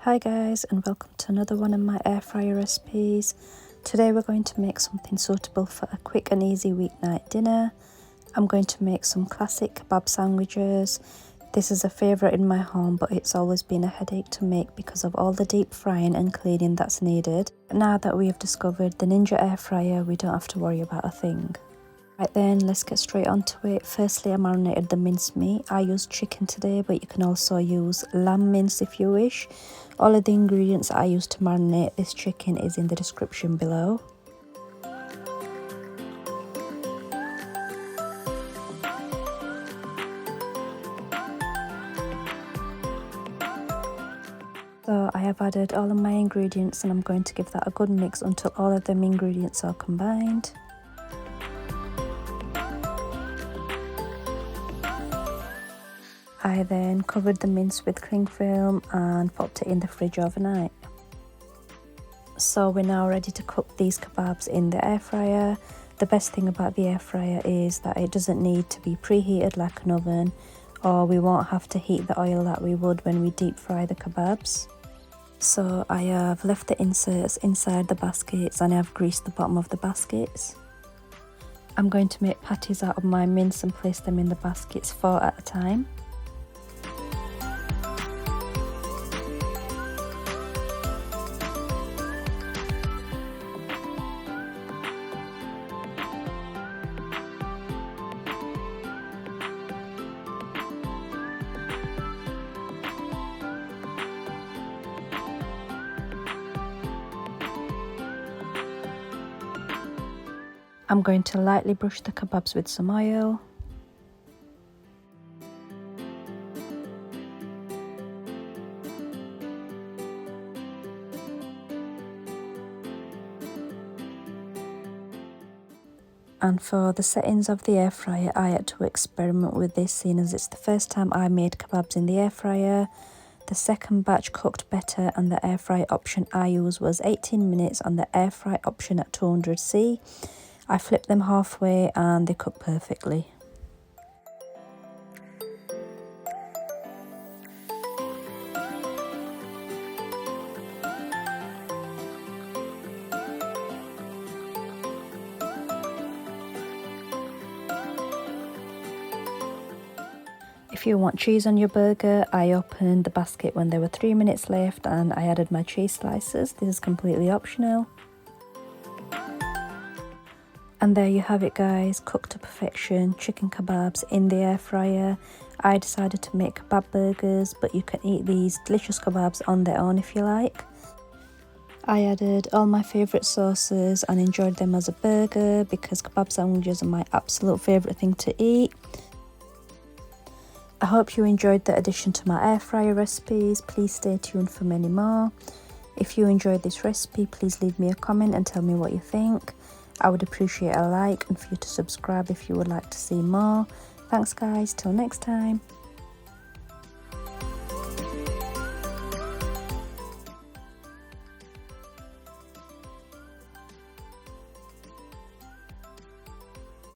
Hi guys, and welcome to another one of my air fryer recipes. Today we're going to make something suitable for a quick and easy weeknight dinner. I'm going to make some classic kebab sandwiches. This is a favourite in my home, but it's always been a headache to make because of all the deep frying and cleaning that's needed. But now that we have discovered the Ninja air fryer, we don't have to worry about a thing. Right then, let's get straight onto it. Firstly, I marinated the minced meat. I used chicken today, but you can also use lamb mince if you wish. All of the ingredients I used to marinate this chicken is in the description below. So I have added all of my ingredients and I'm going to give that a good mix until all of them ingredients are combined. I then covered the mince with cling film and popped it in the fridge overnight. So we're now ready to cook these kebabs in the air fryer. The best thing about the air fryer is that it doesn't need to be preheated like an oven, or we won't have to heat the oil that we would when we deep fry the kebabs. So I have left the inserts inside the baskets and I have greased the bottom of the baskets. I'm going to make patties out of my mince and place them in the baskets 4 at a time. I'm going to lightly brush the kebabs with some oil. And for the settings of the air fryer, I had to experiment with this, seeing as it's the first time I made kebabs in the air fryer. The second batch cooked better and the air fry option I used was 18 minutes on the air fry option at 200°C. I flipped them halfway and they cooked perfectly. If you want cheese on your burger, I opened the basket when there were 3 minutes left and I added my cheese slices. This is completely optional. And there you have it guys, cooked to perfection, chicken kebabs in the air fryer. I decided to make kebab burgers, but you can eat these delicious kebabs on their own if you like. I added all my favourite sauces and enjoyed them as a burger because kebab sandwiches are my absolute favourite thing to eat. I hope you enjoyed the addition to my air fryer recipes. Please stay tuned for many more. If you enjoyed this recipe, please leave me a comment and tell me what you think. I would appreciate a like and for you to subscribe if you would like to see more. Thanks guys, till next time.